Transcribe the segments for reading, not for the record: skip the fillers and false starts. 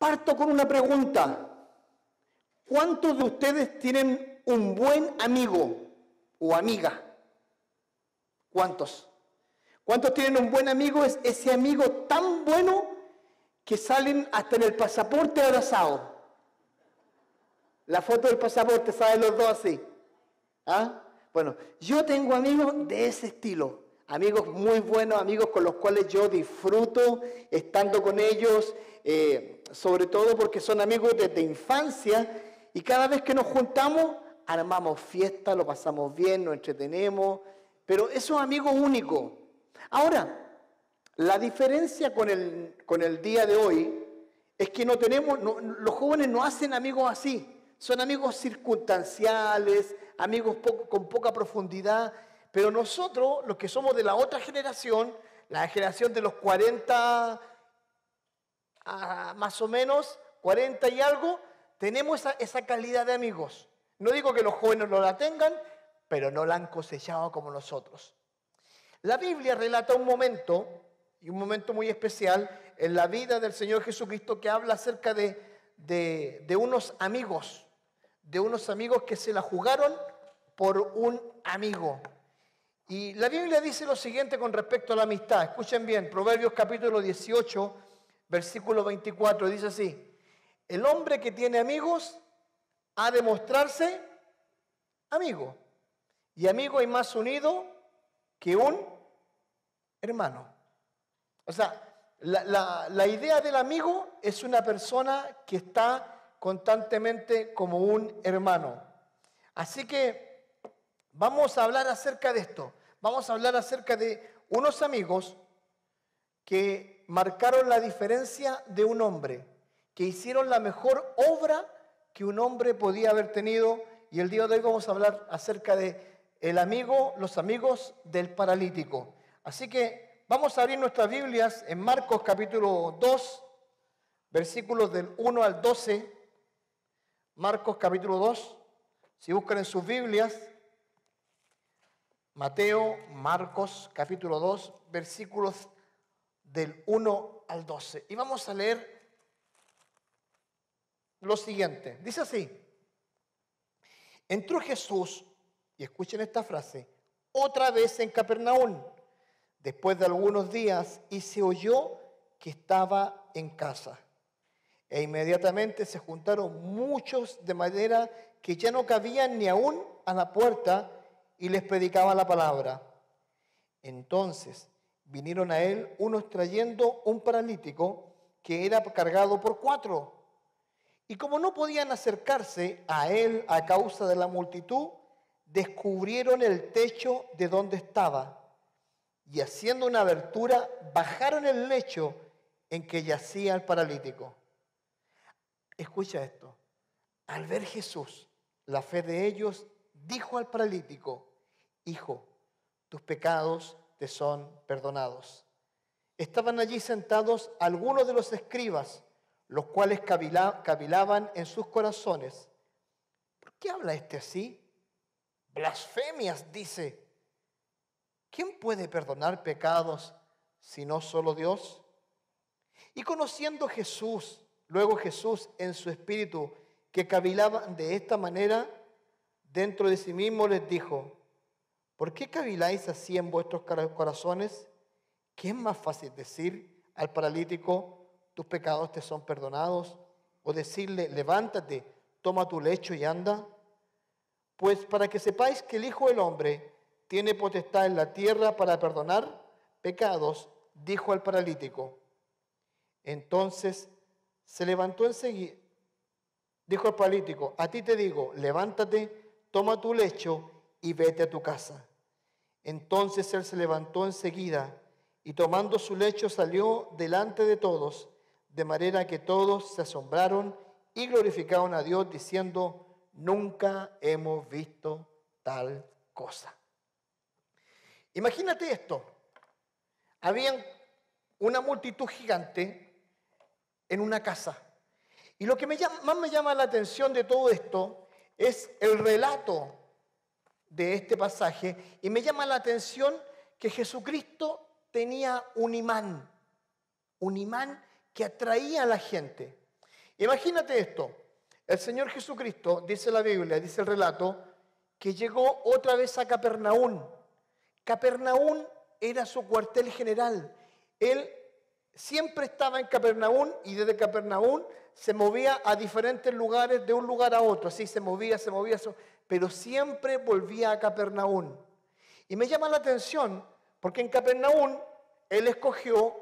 Parto con una pregunta. ¿Cuántos de ustedes tienen un buen amigo o amiga? ¿Cuántos? ¿Cuántos tienen un buen amigo? Es ese amigo tan bueno que salen hasta en el pasaporte abrazados. La foto del pasaporte, salen los dos así. ¿Ah? Bueno, yo tengo amigos de ese estilo. Amigos muy buenos, amigos con los cuales yo disfruto estando con ellos, sobre todo porque son amigos desde infancia. Y cada vez que nos juntamos, armamos fiesta, lo pasamos bien, nos entretenemos. Pero esos amigos únicos. Ahora, la diferencia con el día de hoy es que los jóvenes no hacen amigos así. Son amigos circunstanciales, amigos con poca profundidad. Pero nosotros, los que somos de la otra generación, la generación de los 40, más o menos, 40 y algo, tenemos esa calidad de amigos. No digo que los jóvenes no la tengan, pero no la han cosechado como nosotros. La Biblia relata un momento, y un momento muy especial, en la vida del Señor Jesucristo que habla acerca de unos amigos que se la jugaron por un amigo. Y la Biblia dice lo siguiente con respecto a la amistad. Escuchen bien, Proverbios capítulo 18, versículo 24, dice así: el hombre que tiene amigos ha de mostrarse amigo, y amigo hay más unido que un hermano. O sea, la idea del amigo es una persona que está constantemente como un hermano. Así que vamos a hablar acerca de esto. Vamos a hablar acerca de unos amigos que marcaron la diferencia de un hombre, que hicieron la mejor obra que un hombre podía haber tenido. Y el día de hoy vamos a hablar acerca de los amigos del paralítico. Así que vamos a abrir nuestras Biblias en Marcos capítulo 2, versículos del 1 al 12. Marcos capítulo 2, si buscan en sus Biblias, Mateo, Marcos capítulo 2, versículos del 1 al 12. Y vamos a leer lo siguiente. Dice así: entró Jesús, y escuchen esta frase, otra vez en Capernaum, después de algunos días, y se oyó que estaba en casa. E inmediatamente se juntaron muchos de manera que ya no cabían ni aún a la puerta, y les predicaba la palabra. Entonces vinieron a él unos trayendo un paralítico que era cargado por 4. Y como no podían acercarse a él a causa de la multitud, descubrieron el techo de donde estaba, y haciendo una abertura, bajaron el lecho en que yacía el paralítico. Escucha esto. Al ver Jesús la fe de ellos, dijo al paralítico: hijo, tus pecados te son perdonados. Estaban allí sentados algunos de los escribas, los cuales cavilaban en sus corazones: ¿por qué habla este así? Blasfemias dice. ¿Quién puede perdonar pecados sino solo Dios? Y conociendo luego Jesús en su espíritu que cavilaban de esta manera, dentro de sí mismo les dijo: ¿por qué caviláis así en vuestros corazones? ¿Qué es más fácil decir al paralítico: tus pecados te son perdonados? ¿O decirle: levántate, toma tu lecho y anda? Pues para que sepáis que el Hijo del Hombre tiene potestad en la tierra para perdonar pecados, dijo al paralítico. Entonces se levantó enseguida. Dijo al paralítico: a ti te digo, levántate, toma tu lecho y vete a tu casa. Entonces él se levantó enseguida y tomando su lecho salió delante de todos, de manera que todos se asombraron y glorificaron a Dios diciendo: nunca hemos visto tal cosa. Imagínate esto. Había una multitud gigante en una casa. Y lo que más me llama la atención de todo esto es el relato de este pasaje. Y me llama la atención que Jesucristo tenía un imán que atraía a la gente. Imagínate esto. El Señor Jesucristo, dice la Biblia, dice el relato, que llegó otra vez a Capernaum. Capernaum era su cuartel general. Él siempre estaba en Capernaum y desde Capernaum se movía a diferentes lugares, de un lugar a otro. Así se movía, pero siempre volvía a Capernaum. Y me llama la atención porque en Capernaum Él escogió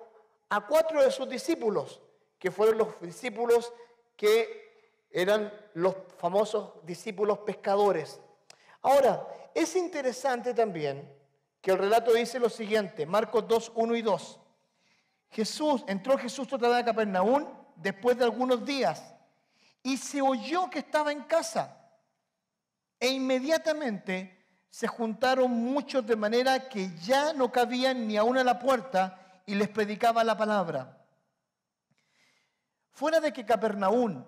a 4 de sus discípulos, que fueron los discípulos que eran los famosos discípulos pescadores. Ahora, es interesante también que el relato dice lo siguiente, Marcos 2, 1 y 2. Entró Jesús otra vez a Capernaum después de algunos días y se oyó que estaba en casa. E inmediatamente se juntaron muchos de manera que ya no cabían ni aún a la puerta y les predicaba la palabra. Fuera de que Capernaum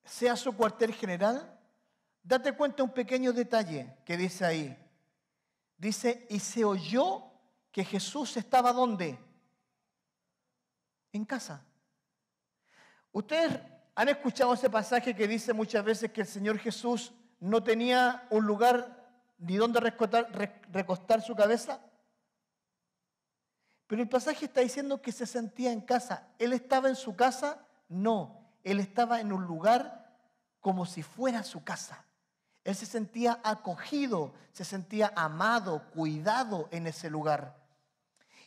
sea su cuartel general, date cuenta un pequeño detalle que dice ahí. Dice, y se oyó que Jesús estaba ¿dónde? En casa. Ustedes han escuchado ese pasaje que dice muchas veces que el Señor Jesús no tenía un lugar ni donde recostar su cabeza. Pero el pasaje está diciendo que se sentía en casa. ¿Él estaba en su casa? No, él estaba en un lugar como si fuera su casa. Él se sentía acogido, se sentía amado, cuidado en ese lugar.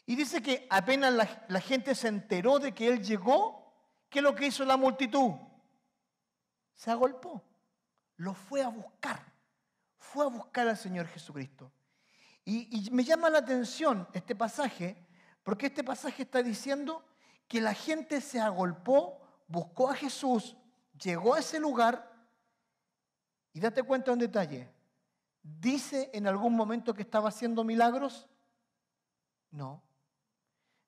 Y dice que apenas la gente se enteró de que él llegó, ¿qué es lo que hizo la multitud? Se agolpó, lo fue a buscar. Fue a buscar al Señor Jesucristo. Y me llama la atención este pasaje, porque este pasaje está diciendo que la gente se agolpó, buscó a Jesús, llegó a ese lugar, y date cuenta de un detalle. ¿Dice en algún momento que estaba haciendo milagros? No.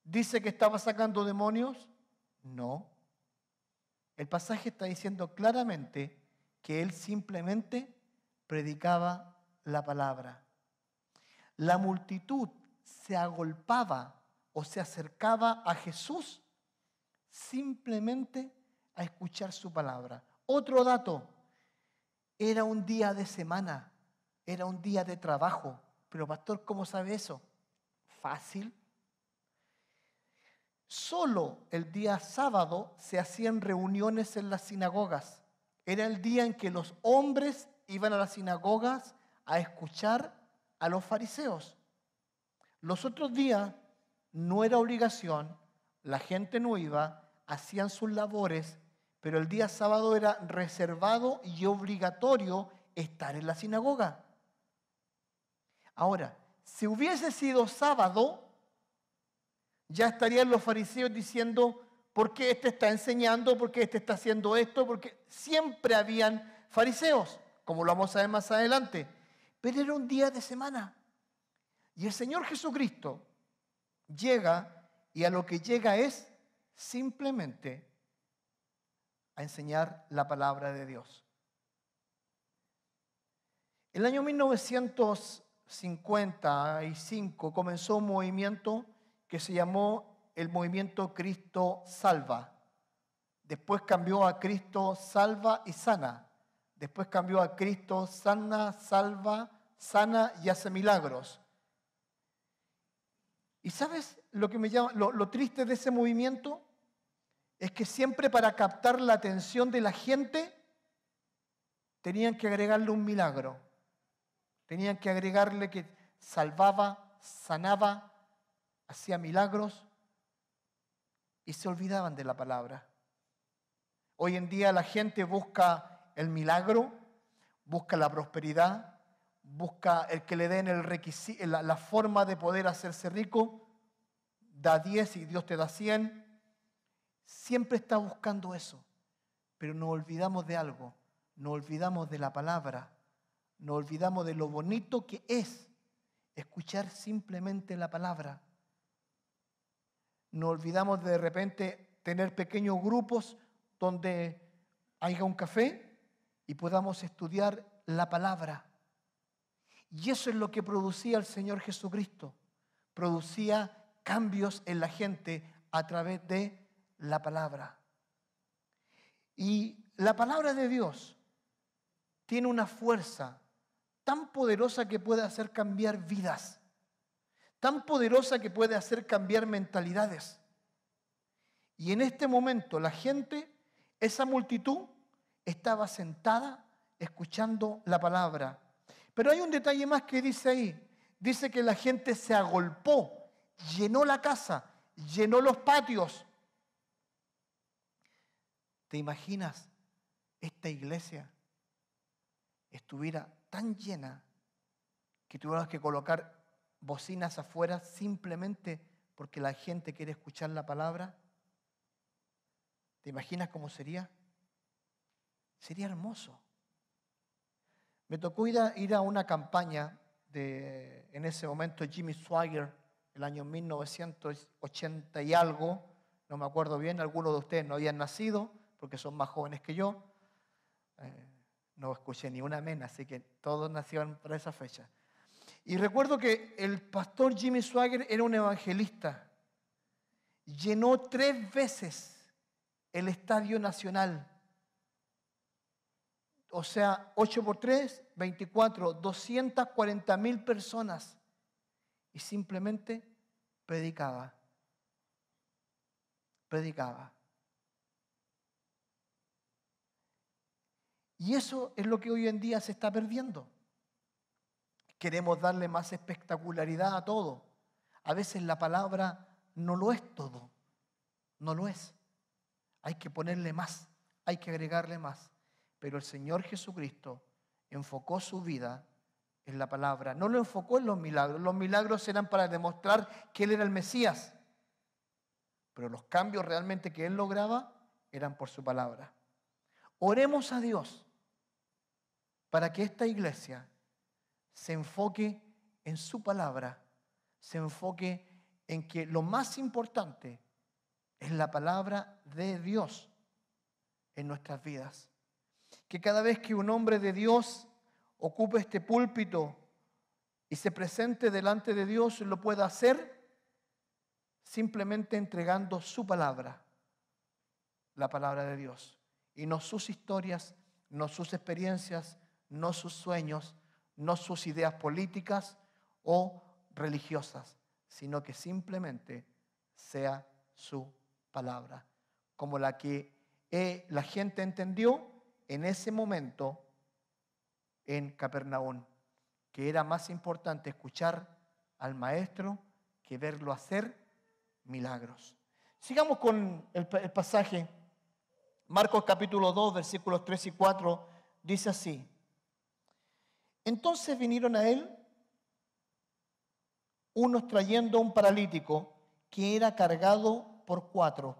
¿Dice que estaba sacando demonios? No. El pasaje está diciendo claramente que él simplemente predicaba la palabra. La multitud se agolpaba o se acercaba a Jesús simplemente a escuchar su palabra. Otro dato, era un día de semana, era un día de trabajo. Pero pastor, ¿cómo sabe eso? Fácil. Solo el día sábado se hacían reuniones en las sinagogas. Era el día en que los hombres iban a las sinagogas a escuchar a los fariseos. Los otros días no era obligación, la gente no iba, hacían sus labores, pero el día sábado era reservado y obligatorio estar en la sinagoga. Ahora, si hubiese sido sábado, ya estarían los fariseos diciendo, ¿por qué este está enseñando? ¿Por qué este está haciendo esto? Porque siempre habían fariseos, como lo vamos a ver más adelante. Pero era un día de semana. Y el Señor Jesucristo llega, y a lo que llega es simplemente a enseñar la palabra de Dios. El año 1955 comenzó un movimiento que se llamó el movimiento Cristo Salva. Después cambió a Cristo Salva y Sana. Después cambió a Cristo Sana, Salva, Sana y hace milagros. ¿Y sabes lo que me llama, lo triste de ese movimiento? Es que siempre para captar la atención de la gente tenían que agregarle un milagro. Tenían que agregarle que salvaba, sanaba, hacía milagros y se olvidaban de la palabra. Hoy en día la gente busca el milagro, busca la prosperidad, busca el que le den el requisito, la forma de poder hacerse rico. Da 10 y Dios te da 100. Siempre está buscando eso. Pero nos olvidamos de algo. Nos olvidamos de la palabra. Nos olvidamos de lo bonito que es escuchar simplemente la palabra. Nos olvidamos de repente tener pequeños grupos donde haya un café y podamos estudiar la palabra. Y eso es lo que producía el Señor Jesucristo. Producía cambios en la gente a través de la palabra. Y la palabra de Dios tiene una fuerza tan poderosa que puede hacer cambiar vidas, tan poderosa que puede hacer cambiar mentalidades. Y en este momento la gente, esa multitud, estaba sentada escuchando la palabra. Pero hay un detalle más que dice ahí. Dice que la gente se agolpó, llenó la casa, llenó los patios. ¿Te imaginas esta iglesia estuviera tan llena que tuviéramos que colocar bocinas afuera simplemente porque la gente quiere escuchar la palabra? ¿Te imaginas cómo sería? Sería hermoso. Me tocó ir a una campaña de, en ese momento, Jimmy Swaggart, el año 1980 y algo, no me acuerdo bien, algunos de ustedes no habían nacido porque son más jóvenes que yo. No escuché ni una amén, así que todos nacieron para esa fecha. Y recuerdo que el pastor Jimmy Swaggart era un evangelista. Llenó 3 veces el Estadio Nacional. O sea, 8 por 3, 24, 240,000 personas. Y simplemente predicaba. Predicaba. Y eso es lo que hoy en día se está perdiendo. Queremos darle más espectacularidad a todo. A veces la palabra no lo es todo. No lo es. Hay que ponerle más, hay que agregarle más. Pero el Señor Jesucristo enfocó su vida en la palabra. No lo enfocó en los milagros. Los milagros eran para demostrar que Él era el Mesías. Pero los cambios realmente que Él lograba eran por su palabra. Oremos a Dios para que esta iglesia se enfoque en su palabra, se enfoque en que lo más importante es la palabra de Dios en nuestras vidas. Que cada vez que un hombre de Dios ocupe este púlpito y se presente delante de Dios, lo pueda hacer simplemente entregando su palabra, la palabra de Dios, y no sus historias, no sus experiencias, no sus sueños, no sus ideas políticas o religiosas, sino que simplemente sea su palabra, como la que la gente entendió en ese momento en Capernaum, que era más importante escuchar al maestro que verlo hacer milagros. Sigamos con el pasaje. Marcos capítulo 2, versículos 3 y 4, dice así: entonces vinieron a él unos trayendo un paralítico que era cargado por 4.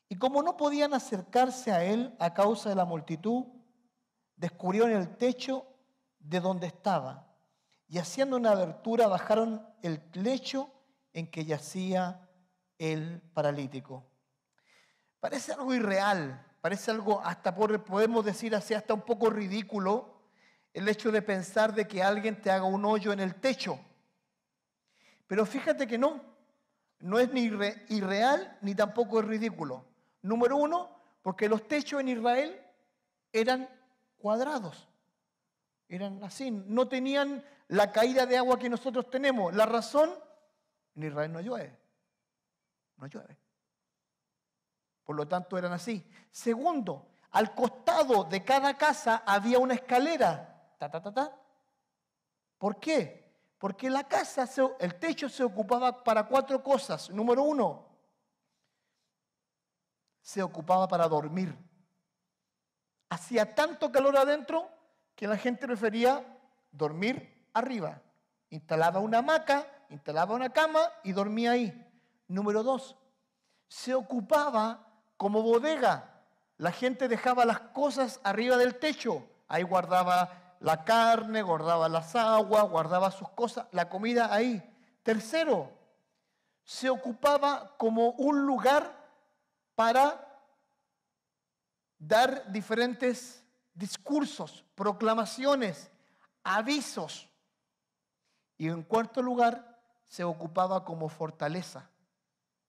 Y como no podían acercarse a él a causa de la multitud, descubrieron el techo de donde estaba y haciendo una abertura bajaron el lecho en que yacía el paralítico. Parece algo irreal, parece algo hasta podemos decir así, hasta un poco ridículo, el hecho de pensar de que alguien te haga un hoyo en el techo. Pero fíjate que no es ni irreal ni tampoco es ridículo. Número 1, porque los techos en Israel eran cuadrados, eran así, no tenían la caída de agua que nosotros tenemos. La razón, en Israel no llueve, no llueve. Por lo tanto eran así. Segundo, al costado de cada casa había una escalera. ¿Por qué? Porque la casa, el techo se ocupaba para 4 cosas. Número 1, se ocupaba para dormir. Hacía tanto calor adentro que la gente prefería dormir arriba. Instalaba una hamaca, instalaba una cama y dormía ahí. Número 2, se ocupaba como bodega. La gente dejaba las cosas arriba del techo. Ahí guardaba la carne, guardaba las aguas, guardaba sus cosas, la comida ahí. Tercero, se ocupaba como un lugar para dar diferentes discursos, proclamaciones, avisos. Y en cuarto lugar, se ocupaba como fortaleza.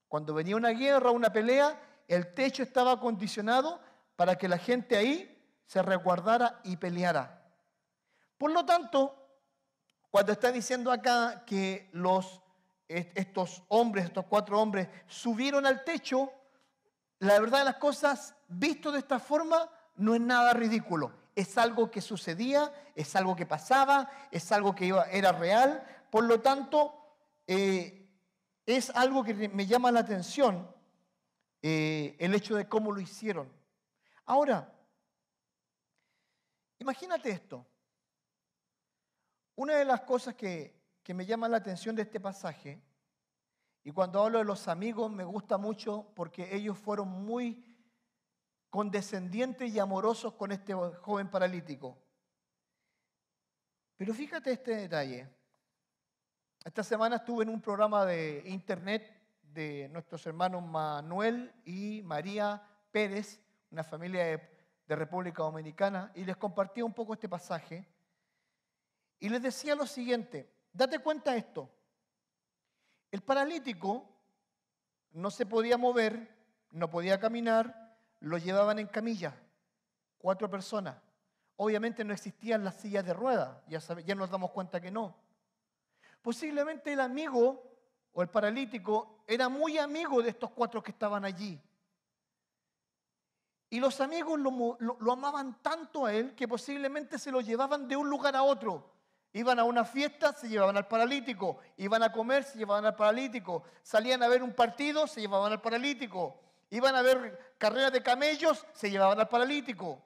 Cuando venía una guerra, una pelea, el techo estaba acondicionado para que la gente ahí se resguardara y peleara. Por lo tanto, cuando está diciendo acá que estos hombres, estos 4 hombres, subieron al techo, la verdad de las cosas, visto de esta forma, no es nada ridículo. Es algo que sucedía, es algo que pasaba, es algo que era real. Por lo tanto, es algo que me llama la atención, el hecho de cómo lo hicieron. Ahora, imagínate esto. Una de las cosas que me llama la atención de este pasaje, y cuando hablo de los amigos me gusta mucho porque ellos fueron muy condescendientes y amorosos con este joven paralítico. Pero fíjate este detalle. Esta semana estuve en un programa de internet de nuestros hermanos Manuel y María Pérez, una familia de República Dominicana, y les compartí un poco este pasaje. Y les decía lo siguiente, date cuenta de esto. El paralítico no se podía mover, no podía caminar, lo llevaban en camilla, 4 personas. Obviamente no existían las sillas de ruedas, ya nos damos cuenta que no. Posiblemente el amigo o el paralítico era muy amigo de estos 4 que estaban allí. Y los amigos lo amaban tanto a él que posiblemente se lo llevaban de un lugar a otro. Iban a una fiesta, se llevaban al paralítico. Iban a comer, se llevaban al paralítico. Salían a ver un partido, se llevaban al paralítico. Iban a ver carreras de camellos, se llevaban al paralítico.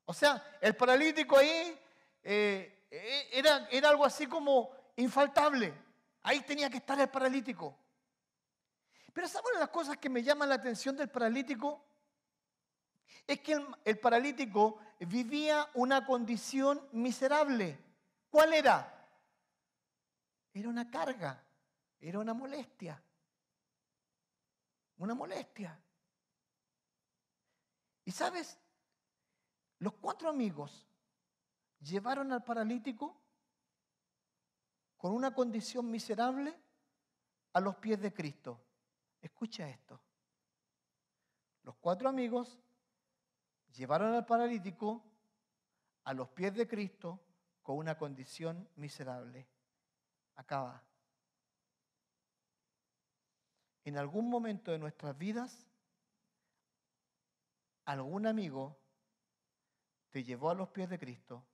O sea, el paralítico ahí era algo así como infaltable. Ahí tenía que estar el paralítico. Pero ¿saben las cosas que me llaman la atención del paralítico? Es que el paralítico vivía una condición miserable. ¿Cuál era? Era una carga, era una molestia. Una molestia. Y sabes, los 4 amigos llevaron al paralítico con una condición miserable a los pies de Cristo. Escucha esto. Los 4 amigos llevaron al paralítico a los pies de Cristo con una condición miserable. Acaba. En algún momento de nuestras vidas, algún amigo te llevó a los pies de Cristo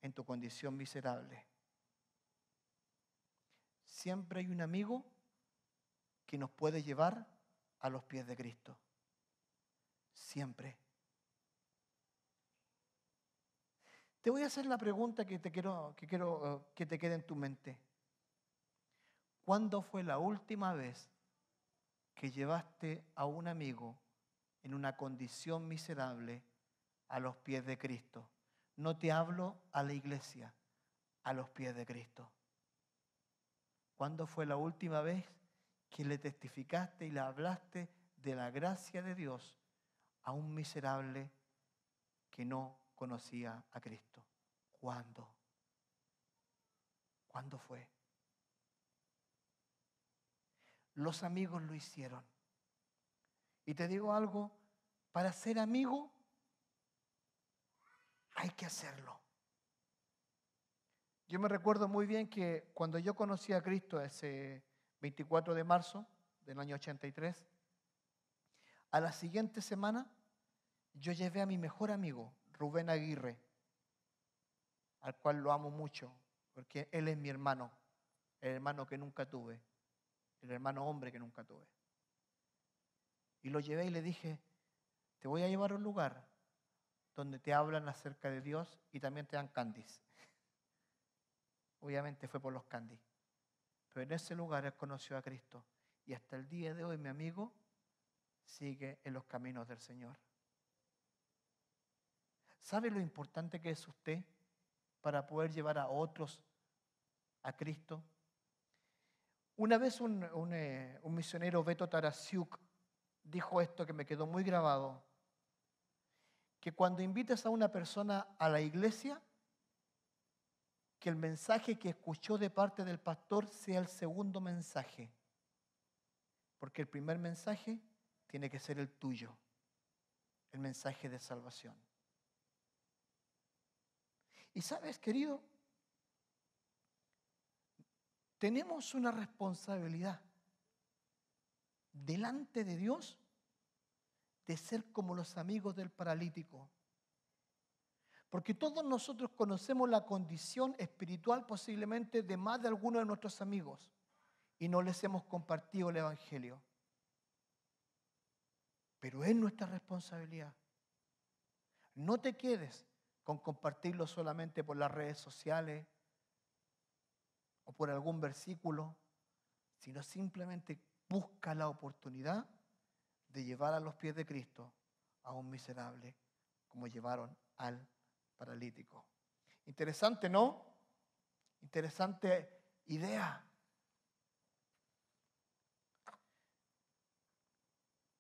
en tu condición miserable. Siempre hay un amigo que nos puede llevar a los pies de Cristo. Siempre. Te voy a hacer la pregunta que quiero que te quede en tu mente. ¿Cuándo fue la última vez que llevaste a un amigo en una condición miserable a los pies de Cristo? No te hablo a la iglesia, a los pies de Cristo. ¿Cuándo fue la última vez que le testificaste y le hablaste de la gracia de Dios a un miserable que no conocía a Cristo? ¿Cuándo? ¿Cuándo fue? Los amigos lo hicieron. Y te digo algo, para ser amigo hay que hacerlo. Yo me recuerdo muy bien que cuando yo conocí a Cristo ese 24 de marzo del año 83, a la siguiente semana yo llevé a mi mejor amigo, Rubén Aguirre, al cual lo amo mucho, porque él es mi hermano, el hermano que nunca tuve, el hermano hombre que nunca tuve. Y lo llevé y le dije, te voy a llevar a un lugar donde te hablan acerca de Dios y también te dan candies. Obviamente fue por los candies. Pero en ese lugar él conoció a Cristo. Y hasta el día de hoy mi amigo sigue en los caminos del Señor. ¿Sabe lo importante que es usted para poder llevar a otros a Cristo? Una vez un misionero, Beto Tarasiuk, dijo esto que me quedó muy grabado, que cuando invites a una persona a la iglesia, que el mensaje que escuchó de parte del pastor sea el segundo mensaje, porque el primer mensaje tiene que ser el tuyo, el mensaje de salvación. Y sabes, querido, tenemos una responsabilidad delante de Dios de ser como los amigos del paralítico. Porque todos nosotros conocemos la condición espiritual posiblemente de más de algunos de nuestros amigos y no les hemos compartido el Evangelio. Pero es nuestra responsabilidad. No te quedes con compartirlo solamente por las redes sociales o por algún versículo, sino simplemente busca la oportunidad de llevar a los pies de Cristo a un miserable como llevaron al paralítico. Interesante, ¿no? Interesante idea.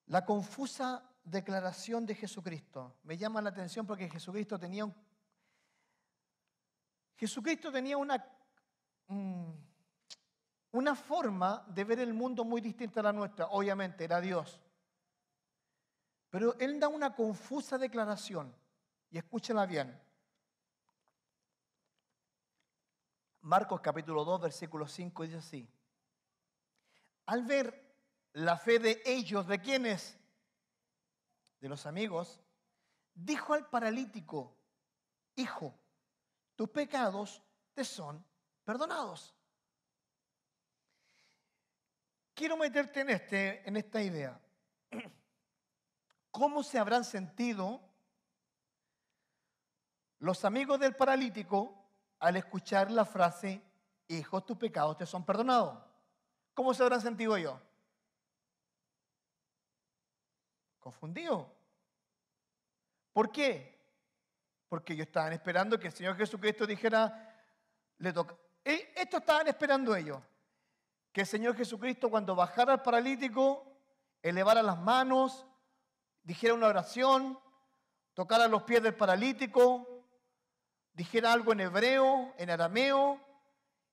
La confusa declaración de Jesucristo me llama la atención porque Jesucristo tenía una forma de ver el mundo muy distinta a la nuestra. Obviamente, era Dios. Pero Él da una confusa declaración. Y escúchala bien. Marcos capítulo 2, versículo 5 dice así. Al ver la fe de ellos, ¿de quiénes? De los amigos, dijo al paralítico, hijo, tus pecados te son perdonados. Quiero meterte en esta idea. ¿Cómo se habrán sentido los amigos del paralítico al escuchar la frase, hijo, tus pecados te son perdonados? ¿Cómo se habrán sentido ellos? Confundidos. ¿Por qué? Porque ellos estaban esperando que el Señor Jesucristo dijera, esto estaban esperando ellos, que el Señor Jesucristo cuando bajara al paralítico, elevara las manos, dijera una oración, tocara los pies del paralítico, dijera algo en hebreo, en arameo,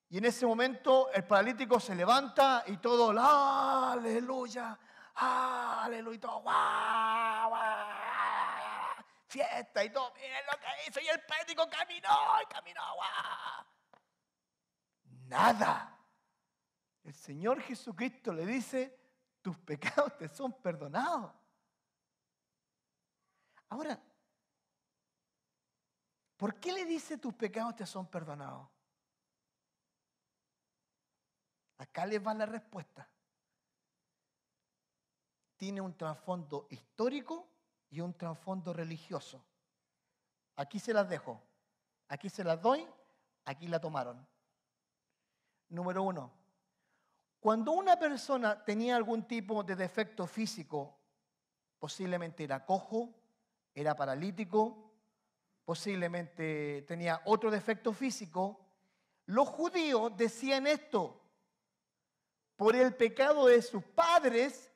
y en ese momento el paralítico se levanta y todo, aleluya, aleluya, y todo, guau, guau, fiesta y todo, miren lo que hizo, y el paralítico caminó, guau. Nada. El Señor Jesucristo le dice, tus pecados te son perdonados. Ahora, ¿por qué le dice tus pecados te son perdonados? Acá les va la respuesta. Tiene un trasfondo histórico y un trasfondo religioso. Aquí se las dejo. Aquí se las doy. Aquí la tomaron. Número 1. Cuando una persona tenía algún tipo de defecto físico, posiblemente era cojo, era paralítico, posiblemente tenía otro defecto físico, los judíos decían esto: por el pecado de sus padres,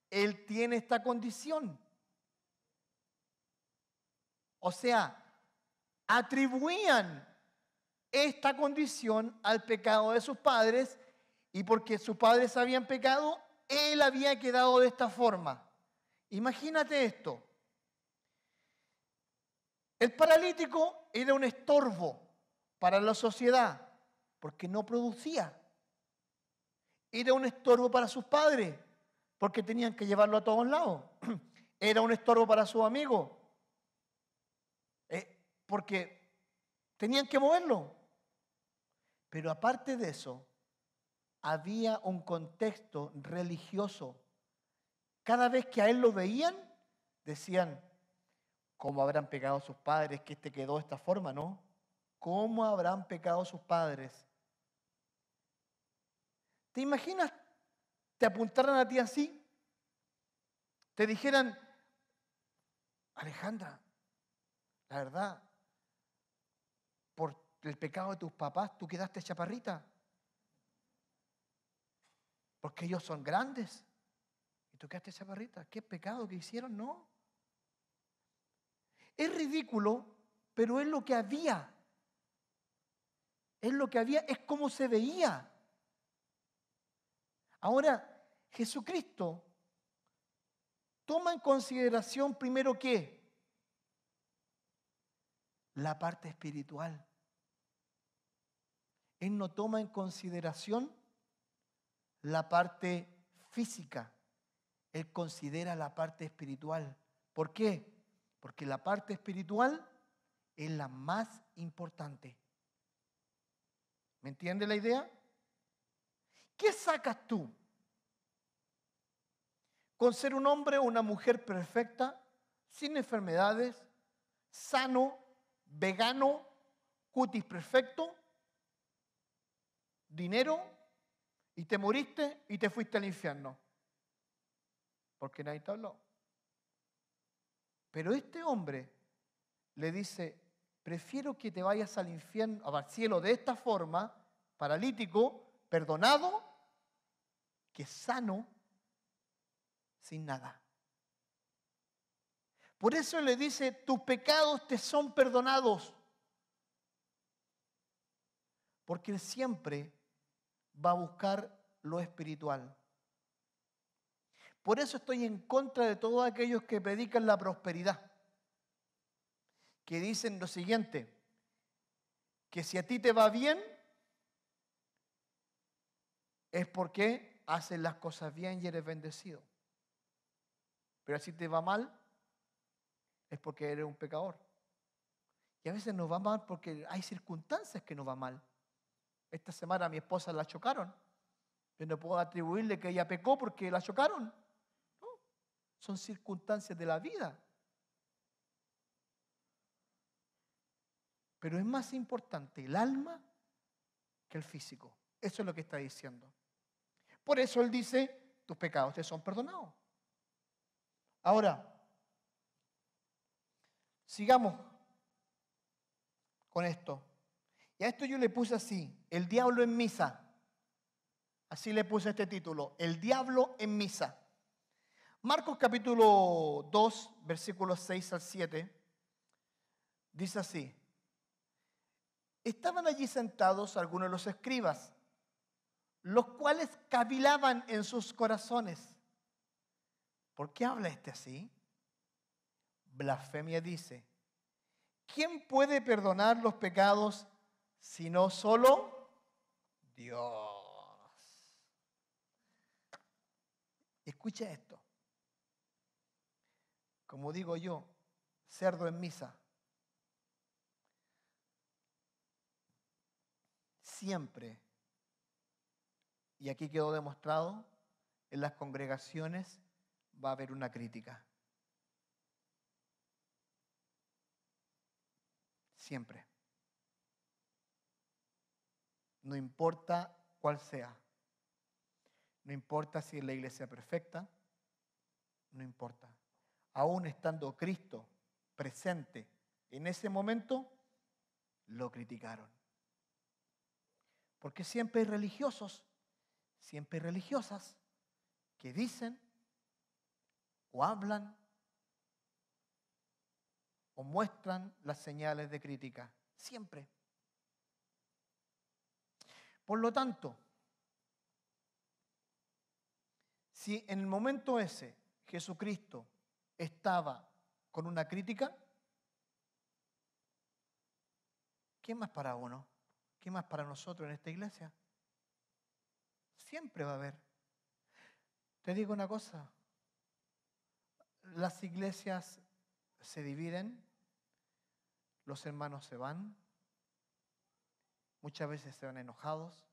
él tiene esta condición. O sea, atribuían esta condición al pecado de sus padres y porque sus padres habían pecado, él había quedado de esta forma. Imagínate esto. El paralítico era un estorbo para la sociedad porque no producía. Era un estorbo para sus padres porque tenían que llevarlo a todos lados. Era un estorbo para sus amigos porque tenían que moverlo. Pero aparte de eso, había un contexto religioso. Cada vez que a él lo veían, decían, ¿cómo habrán pecado sus padres que quedó de esta forma, no? ¿Cómo habrán pecado sus padres? ¿Te imaginas? Te apuntaran a ti así, te dijeran, Alejandra, la verdad, por el pecado de tus papás tú quedaste chaparrita, porque ellos son grandes y tú quedaste chaparrita. ¿Qué pecado que hicieron? No. Es ridículo, pero es lo que había. Es lo que había, es como se veía. Ahora, Jesucristo toma en consideración primero ¿qué? La parte espiritual. Él no toma en consideración la parte física. Él considera la parte espiritual. ¿Por qué? Porque la parte espiritual es la más importante. ¿Me entiende la idea? ¿Qué sacas tú? ¿Con ser un hombre o una mujer perfecta, sin enfermedades, sano, vegano, cutis perfecto, dinero, y te moriste y te fuiste al infierno? Porque nadie te habló. Pero este hombre le dice, prefiero que te vayas al infierno, al cielo de esta forma, paralítico, perdonado, que sano, sin nada. Por eso le dice, tus pecados te son perdonados. Porque él siempre va a buscar lo espiritual. Por eso estoy en contra de todos aquellos que predican la prosperidad, que dicen lo siguiente, que si a ti te va bien, es porque haces las cosas bien y eres bendecido. Pero si te va mal, es porque eres un pecador. Y a veces nos va mal porque hay circunstancias que nos va mal. Esta semana a mi esposa la chocaron. Yo no puedo atribuirle que ella pecó porque la chocaron. No, son circunstancias de la vida. Pero es más importante el alma que el físico. Eso es lo que está diciendo. Por eso él dice, tus pecados te son perdonados. Ahora, sigamos con esto. Y a esto yo le puse así, el diablo en misa. Así le puse este título, el diablo en misa. Marcos capítulo 2, versículos 6 al 7, dice así. Estaban allí sentados algunos de los escribas, los cuales cavilaban en sus corazones. ¿Por qué habla este así? Blasfemia dice. ¿Quién puede perdonar los pecados sino solo Dios? Escucha esto. Como digo yo, cerdo en misa. Siempre, y aquí quedó demostrado, en las congregaciones va a haber una crítica. Siempre. No importa cuál sea. No importa si es la iglesia perfecta. No importa. Aún estando Cristo presente en ese momento, lo criticaron. Porque siempre hay religiosos, siempre hay religiosas que dicen o hablan o muestran las señales de crítica. Siempre. Por lo tanto, si en el momento ese Jesucristo estaba con una crítica, ¿qué más para uno? ¿Qué más para nosotros en esta iglesia? Siempre va a haber. Te digo una cosa, las iglesias se dividen, los hermanos se van, muchas veces se van enojados,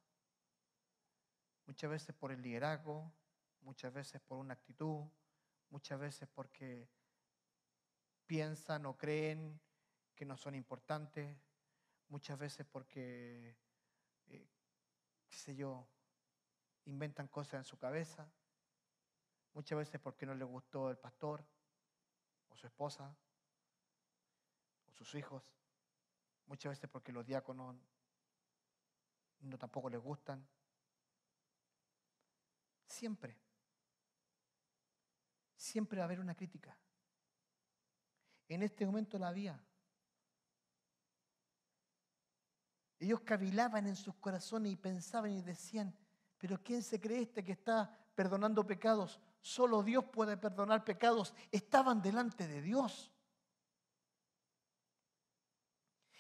muchas veces por el liderazgo, muchas veces por una actitud, muchas veces porque piensan o creen que no son importantes, muchas veces porque, qué sé yo, inventan cosas en su cabeza, muchas veces porque no les gustó el pastor o su esposa o sus hijos, muchas veces porque los diáconos no tampoco les gustan. Siempre va a haber una crítica. En este momento la había. Ellos cavilaban en sus corazones y pensaban y decían, pero ¿quién se cree este que está perdonando pecados? solo Dios puede perdonar pecados. Estaban delante de Dios.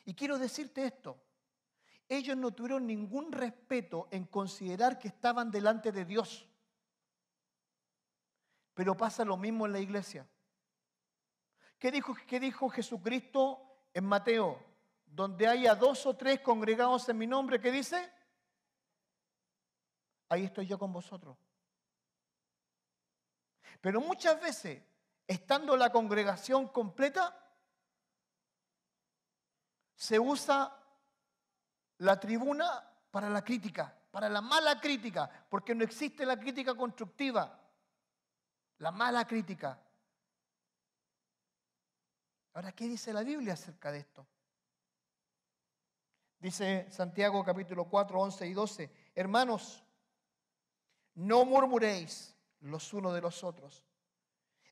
Y quiero decirte esto. Ellos no tuvieron ningún respeto en considerar que estaban delante de Dios. Pero pasa lo mismo en la iglesia. ¿Qué dijo Jesucristo en Mateo? Donde haya 2 o 3 congregados en mi nombre, ¿qué dice? Ahí estoy yo con vosotros. Pero muchas veces, estando la congregación completa, se usa la tribuna para la crítica, para la mala crítica, porque no existe la crítica constructiva, la mala crítica. Ahora, ¿qué dice la Biblia acerca de esto? Dice Santiago capítulo 4, 11 y 12, hermanos, no murmuréis los unos de los otros.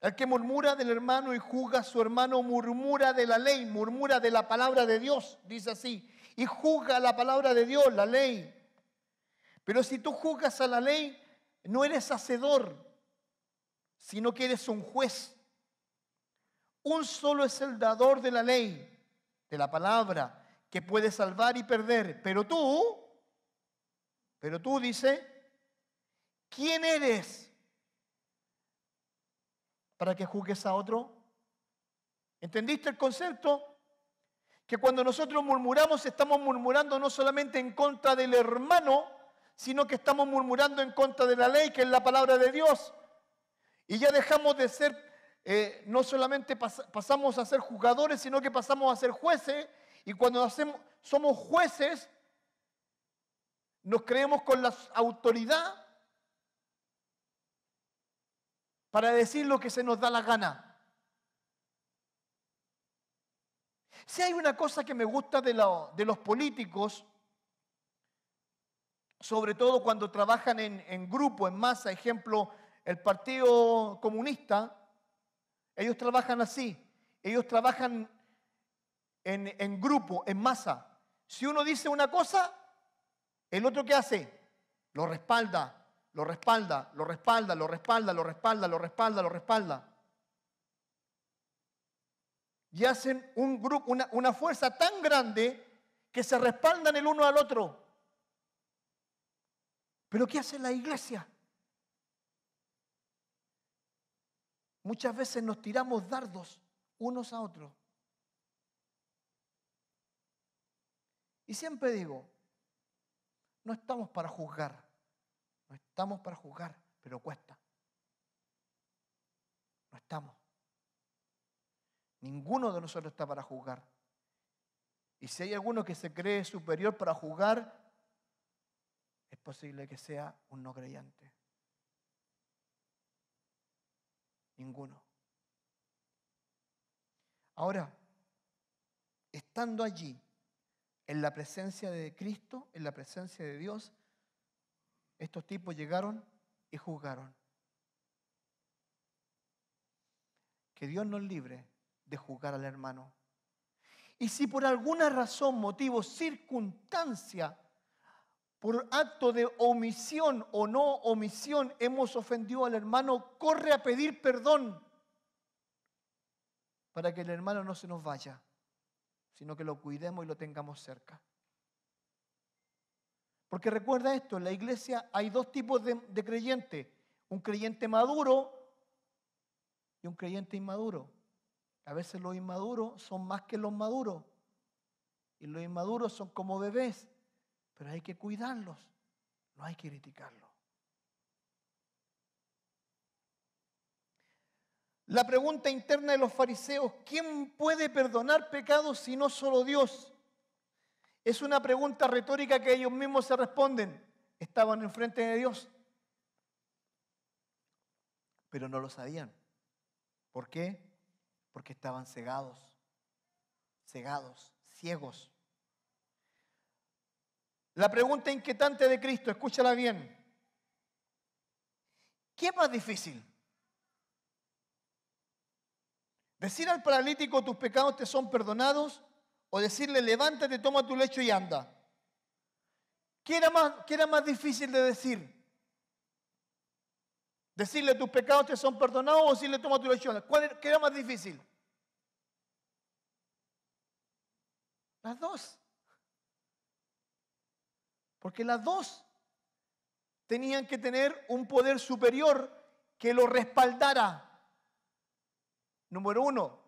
El que murmura del hermano y juzga a su hermano murmura de la ley, murmura de la palabra de Dios, dice así, y juzga la palabra de Dios, la ley. Pero si tú juzgas a la ley, no eres hacedor, sino que eres un juez. Un solo es el dador de la ley, de la palabra, que puede salvar y perder. Pero tú dice, ¿quién eres para que juzgues a otro? ¿Entendiste el concepto? Que cuando nosotros murmuramos, estamos murmurando no solamente en contra del hermano, sino que estamos murmurando en contra de la ley, que es la palabra de Dios. Y ya dejamos de ser, no solamente pasamos a ser juzgadores, sino que pasamos a ser jueces. Y cuando somos jueces, nos creemos con la autoridad para decir lo que se nos da la gana. Si hay una cosa que me gusta de los políticos, sobre todo cuando trabajan en grupo, en masa, ejemplo, el Partido Comunista, ellos trabajan así, ellos trabajan en grupo, en masa. Si uno dice una cosa, el otro ¿qué hace? Lo respalda, lo respalda, lo respalda, lo respalda, lo respalda, lo respalda, lo respalda. Y hacen un grupo, una fuerza tan grande que se respaldan el uno al otro. ¿Pero qué hace la iglesia? Muchas veces nos tiramos dardos unos a otros. Y siempre digo, no estamos para juzgar, no estamos para juzgar, pero cuesta. No estamos. Ninguno de nosotros está para juzgar. Y si hay alguno que se cree superior para juzgar, es posible que sea un no creyente. Ninguno. Ahora, estando allí, en la presencia de Cristo, en la presencia de Dios, estos tipos llegaron y juzgaron. Que Dios nos libre de juzgar al hermano. Y si por alguna razón, motivo, circunstancia, por acto de omisión o no omisión hemos ofendido al hermano, corre a pedir perdón para que el hermano no se nos vaya, sino que lo cuidemos y lo tengamos cerca. Porque recuerda esto, en la iglesia hay 2 tipos de creyentes, un creyente maduro y un creyente inmaduro. A veces los inmaduros son más que los maduros y los inmaduros son como bebés. Pero hay que cuidarlos, no hay que criticarlos. La pregunta interna de los fariseos, ¿quién puede perdonar pecados si no solo Dios? Es una pregunta retórica que ellos mismos se responden. Estaban enfrente de Dios, pero no lo sabían. ¿Por qué? Porque estaban cegados, ciegos. La pregunta inquietante de Cristo, escúchala bien. ¿Qué es más difícil? ¿Decir al paralítico tus pecados te son perdonados? ¿O decirle levántate, toma tu lecho y anda? ¿Qué era más difícil de decir? Decirle tus pecados te son perdonados o decirle toma tu lecho. ¿Qué era más difícil? Las dos. Porque las dos tenían que tener un poder superior que lo respaldara. Número uno,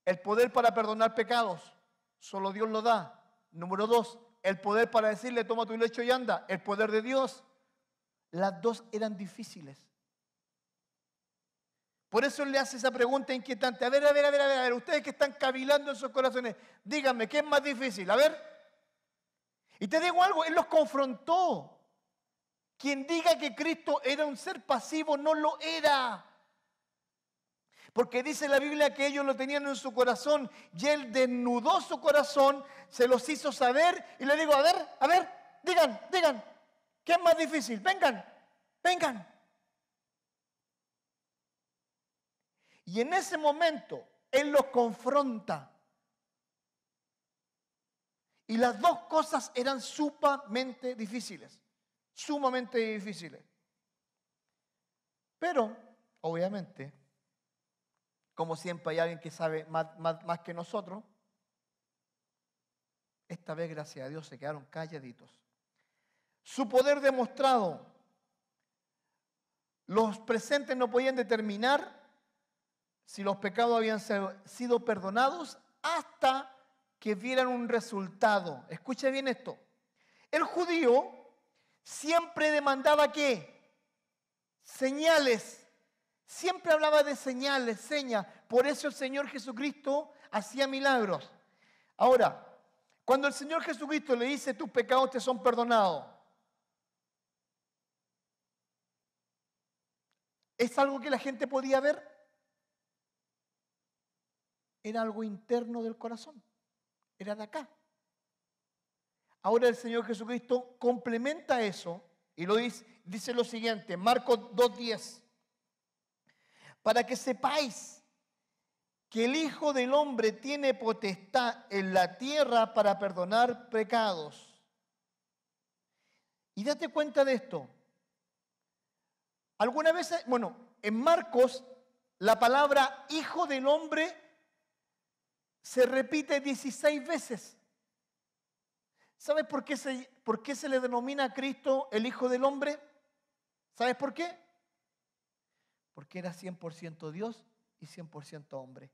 el poder para perdonar pecados. Solo Dios lo da. Número dos, el poder para decirle toma tu lecho y anda. El poder de Dios. Las dos eran difíciles. Por eso él le hace esa pregunta inquietante. A ver, ustedes que están cavilando en sus corazones, díganme, ¿qué es más difícil? A ver. Y te digo algo, él los confrontó. Quien diga que Cristo era un ser pasivo no lo era. Porque dice la Biblia que ellos lo tenían en su corazón y él desnudó su corazón, se los hizo saber y le digo, a ver, digan, ¿qué es más difícil? Vengan. Y en ese momento él los confronta. Y las dos cosas eran sumamente difíciles. Pero, obviamente, como siempre hay alguien que sabe más que nosotros, esta vez, gracias a Dios, se quedaron calladitos. Su poder demostrado. Los presentes no podían determinar si los pecados habían sido perdonados hasta que vieran un resultado. Escuche bien esto. El judío siempre demandaba ¿qué? Señales. Siempre hablaba de señales, señas. Por eso el Señor Jesucristo hacía milagros. Ahora, cuando el Señor Jesucristo le dice tus pecados te son perdonados, ¿es algo que la gente podía ver? Era algo interno del corazón. Era de acá. Ahora el Señor Jesucristo complementa eso y lo dice lo siguiente, Marcos 2:10. Para que sepáis que el Hijo del Hombre tiene potestad en la tierra para perdonar pecados. Y date cuenta de esto. Alguna vez, en Marcos, la palabra Hijo del Hombre se repite 16 veces. ¿Sabes por qué se le denomina a Cristo el Hijo del Hombre? ¿Sabes por qué? Porque era 100% Dios y 100% hombre.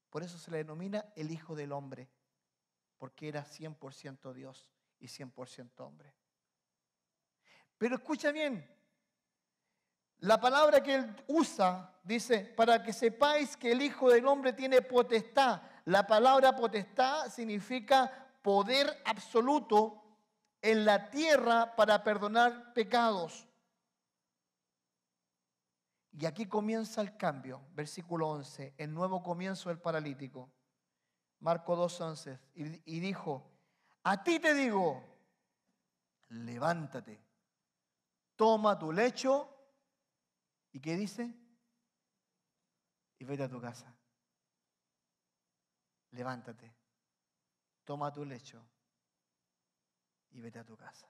Por eso se le denomina el Hijo del Hombre. Porque era 100% Dios y 100% hombre. Pero escucha bien. La palabra que él usa dice, para que sepáis que el Hijo del Hombre tiene potestad. La palabra potestad significa poder absoluto en la tierra para perdonar pecados. Y aquí comienza el cambio, versículo 11, el nuevo comienzo del paralítico. Marcos 2:11, y dijo, a ti te digo, levántate, toma tu lecho, ¿y qué dice? Y vete a tu casa. Levántate, toma tu lecho y vete a tu casa.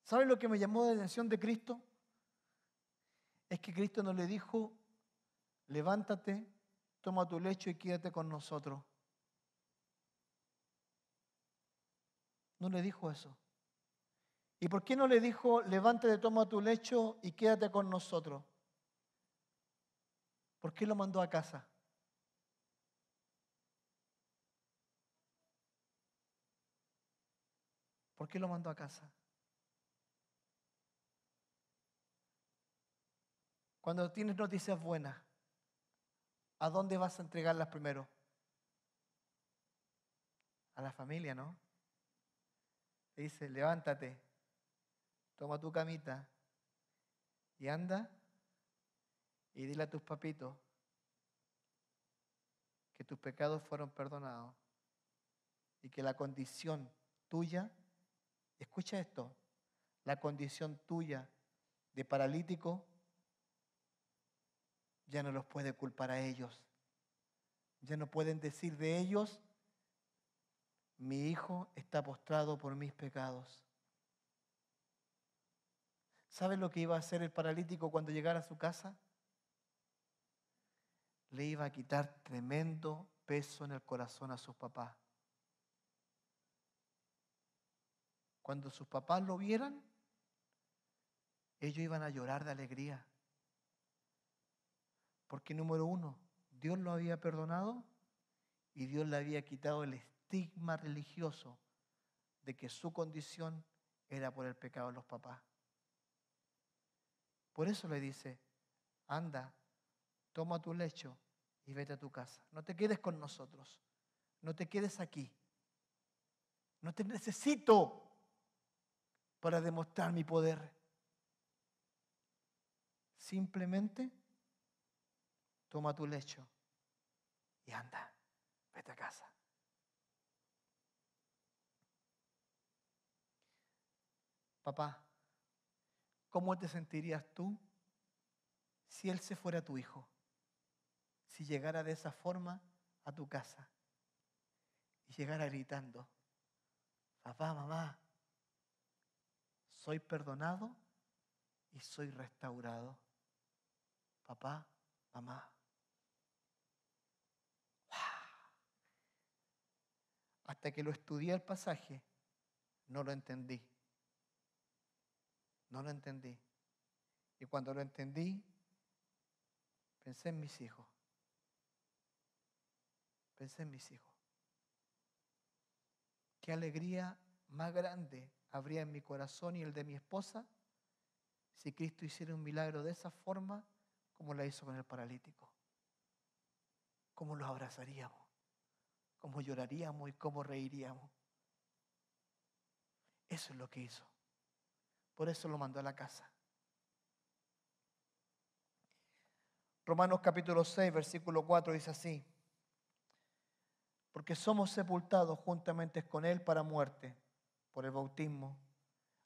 ¿Saben lo que me llamó la atención de Cristo? Es que Cristo no le dijo, levántate, toma tu lecho y quédate con nosotros. No le dijo eso. ¿Y por qué no le dijo, levántate, toma tu lecho y quédate con nosotros? ¿Por qué lo mandó a casa? ¿Por qué lo mandó a casa? Cuando tienes noticias buenas, ¿a dónde vas a entregarlas primero? A la familia, ¿no? Le dice, levántate, toma tu camita y anda y dile a tus papitos que tus pecados fueron perdonados y que la condición tuya, escucha esto, la condición tuya de paralítico ya no los puede culpar a ellos. Ya no pueden decir de ellos mi hijo está postrado por mis pecados. ¿Sabe lo que iba a hacer el paralítico cuando llegara a su casa? Le iba a quitar tremendo peso en el corazón a sus papás. Cuando sus papás lo vieran, ellos iban a llorar de alegría. Porque número uno, Dios lo había perdonado y Dios le había quitado el estigma religioso de que su condición era por el pecado de los papás. Por eso le dice, anda, toma tu lecho y vete a tu casa. No te quedes con nosotros, no te quedes aquí. No te necesito para demostrar mi poder. Simplemente toma tu lecho y anda, vete a casa. Papá, ¿cómo te sentirías tú si él se fuera tu hijo? Si llegara de esa forma a tu casa y llegara gritando, papá, mamá, soy perdonado y soy restaurado. Papá, mamá. Hasta que lo estudié el pasaje, no lo entendí. No lo entendí. Y cuando lo entendí, pensé en mis hijos. Pensé en mis hijos. Qué alegría más grande habría en mi corazón y el de mi esposa si Cristo hiciera un milagro de esa forma como la hizo con el paralítico. Cómo los abrazaríamos, cómo lloraríamos y cómo reiríamos. Eso es lo que hizo. Por eso lo mandó a la casa. Romanos capítulo 6, versículo 4 dice así: porque somos sepultados juntamente con Él para muerte, por el bautismo,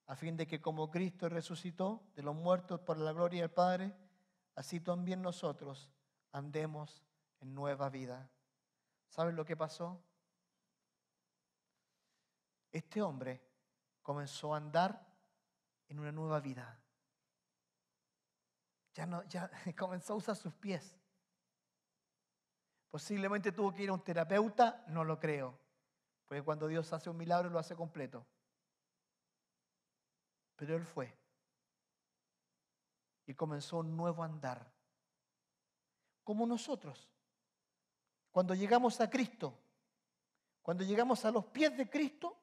a fin de que como Cristo resucitó de los muertos por la gloria del Padre, así también nosotros andemos en nueva vida. ¿Saben lo que pasó? Este hombre comenzó a andar en una nueva vida. Ya comenzó a usar sus pies. Posiblemente tuvo que ir a un terapeuta, no lo creo, porque cuando Dios hace un milagro lo hace completo. Pero él fue y comenzó un nuevo andar. Como nosotros, cuando llegamos a Cristo, cuando llegamos a los pies de Cristo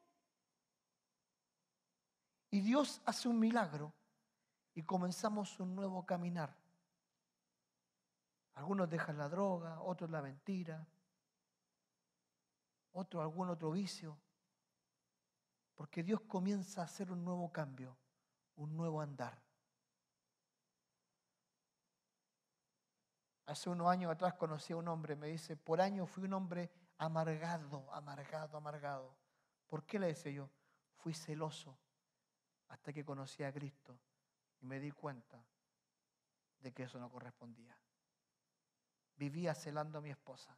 y Dios hace un milagro y comenzamos un nuevo caminar. Algunos dejan la droga, otros la mentira, otros algún otro vicio, porque Dios comienza a hacer un nuevo cambio, un nuevo andar. Hace unos años atrás conocí a un hombre, me dice, por años fui un hombre amargado. ¿Por qué le decía yo? Fui celoso hasta que conocí a Cristo y me di cuenta de que eso no correspondía. Vivía celando a mi esposa.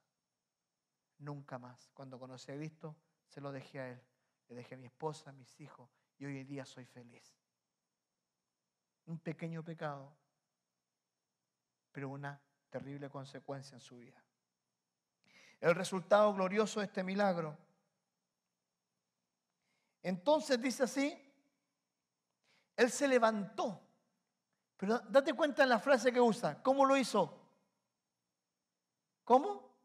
Nunca más. Cuando conocí a Cristo, se lo dejé a Él. Le dejé a mi esposa, a mis hijos, y hoy en día soy feliz. Un pequeño pecado, pero una terrible consecuencia en su vida. El resultado glorioso de este milagro. Entonces dice así, Él se levantó. Pero date cuenta en la frase que usa. ¿Cómo lo hizo? ¿Cómo?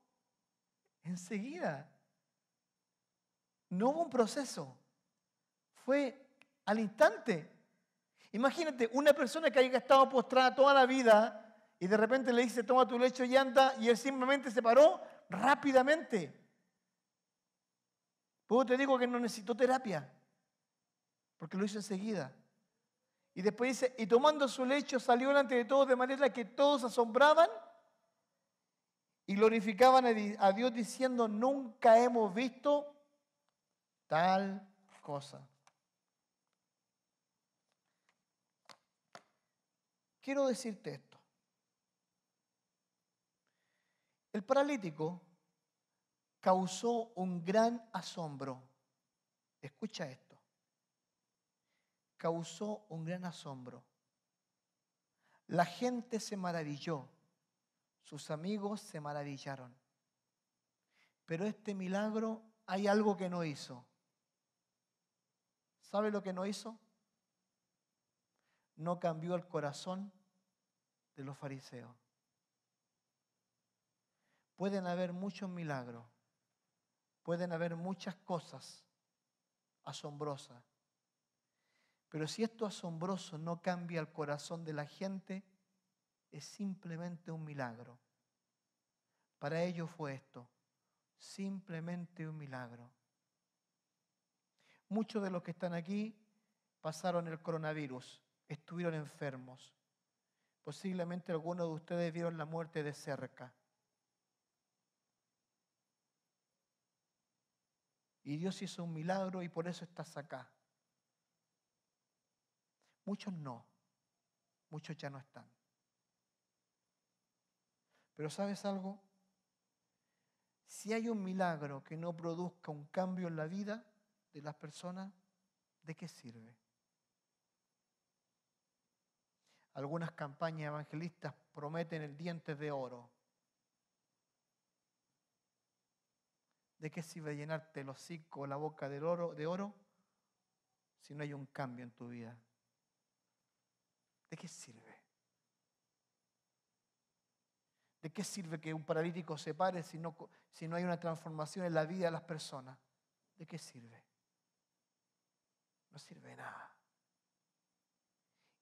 Enseguida. No hubo un proceso. Fue al instante. Imagínate una persona que haya estado postrada toda la vida y de repente le dice, toma tu lecho y anda, y él simplemente se paró rápidamente. Luego te digo que no necesitó terapia, porque lo hizo enseguida. Y después dice, y tomando su lecho salió delante de todos, de manera que todos asombraban y glorificaban a Dios diciendo, nunca hemos visto tal cosa. Quiero decirte esto. El paralítico causó un gran asombro escucha esto, causó un gran asombro. La gente se maravilló, sus amigos se maravillaron. Pero este milagro hay algo que no hizo. ¿Sabe lo que no hizo? No cambió el corazón de los fariseos. Pueden haber muchos milagros, pueden haber muchas cosas asombrosas, pero si esto asombroso no cambia el corazón de la gente, es simplemente un milagro. Para ellos fue esto, simplemente un milagro. Muchos de los que están aquí pasaron el coronavirus, estuvieron enfermos. Posiblemente algunos de ustedes vieron la muerte de cerca. Y Dios hizo un milagro y por eso estás acá. Muchos no, muchos ya no están. Pero ¿sabes algo? Si hay un milagro que no produzca un cambio en la vida de las personas, ¿de qué sirve? Algunas campañas evangelistas prometen el diente de oro. ¿De qué sirve llenarte el hocico o la boca de oro si no hay un cambio en tu vida? ¿De qué sirve? ¿De qué sirve que un paralítico se pare si no hay una transformación en la vida de las personas? ¿De qué sirve? No sirve de nada.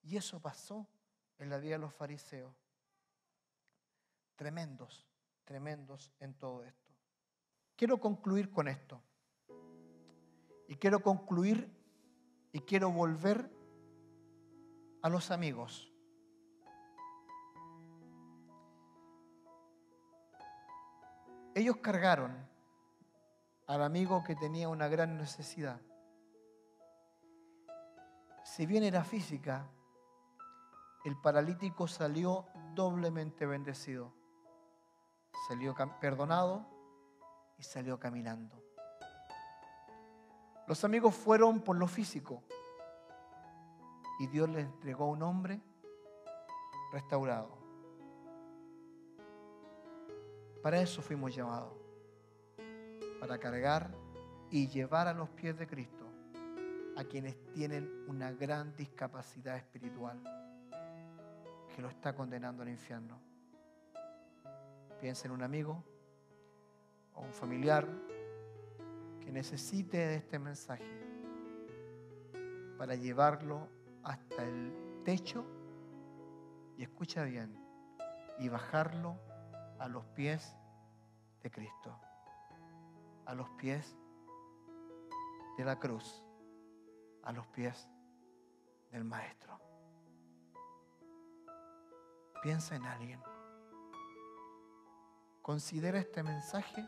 Y eso pasó en la vida de los fariseos. Tremendos, tremendos en todo esto. Quiero concluir con esto. Y quiero concluir y quiero volver a los amigos. Ellos cargaron al amigo que tenía una gran necesidad. Si bien era física, el paralítico salió doblemente bendecido. Salió perdonado y salió caminando. Los amigos fueron por lo físico y Dios les entregó un hombre restaurado. Para eso fuimos llamados, para cargar y llevar a los pies de Cristo a quienes tienen una gran discapacidad espiritual que lo está condenando al infierno. Piensa en un amigo o un familiar que necesite de este mensaje para llevarlo hasta el techo y escucha bien, y bajarlo a los pies de Cristo, a los pies de la cruz, a los pies del Maestro. Piensa en alguien. Considera este mensaje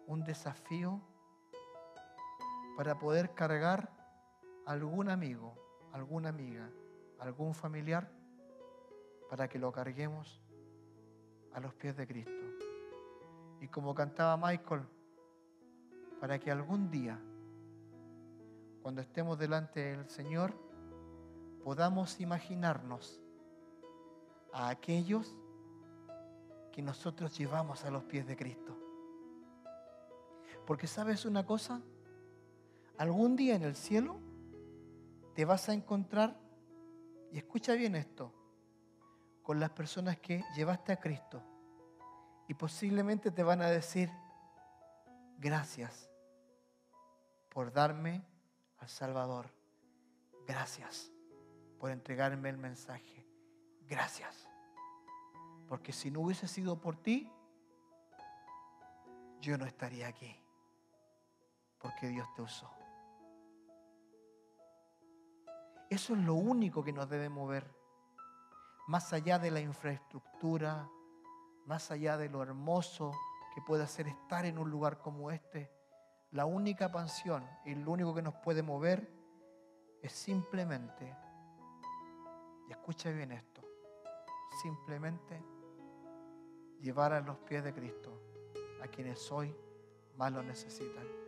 un desafío para poder cargar a algún amigo, alguna amiga, algún familiar, para que lo carguemos a los pies de Cristo. Y como cantaba Michael, para que algún día, cuando estemos delante del Señor, podamos imaginarnos a aquellos que nosotros llevamos a los pies de Cristo. Porque ¿sabes una cosa? Algún día en el cielo te vas a encontrar, y escucha bien esto, con las personas que llevaste a Cristo. Y posiblemente te van a decir, gracias por darme al Salvador. Gracias por entregarme el mensaje. Gracias. Porque si no hubiese sido por ti, yo no estaría aquí. Porque Dios te usó. Eso es lo único que nos debe mover. Más allá de la infraestructura, más allá de lo hermoso que puede ser estar en un lugar como este, la única pasión y lo único que nos puede mover es simplemente, y escucha bien esto, simplemente llevar a los pies de Cristo a quienes hoy más lo necesitan.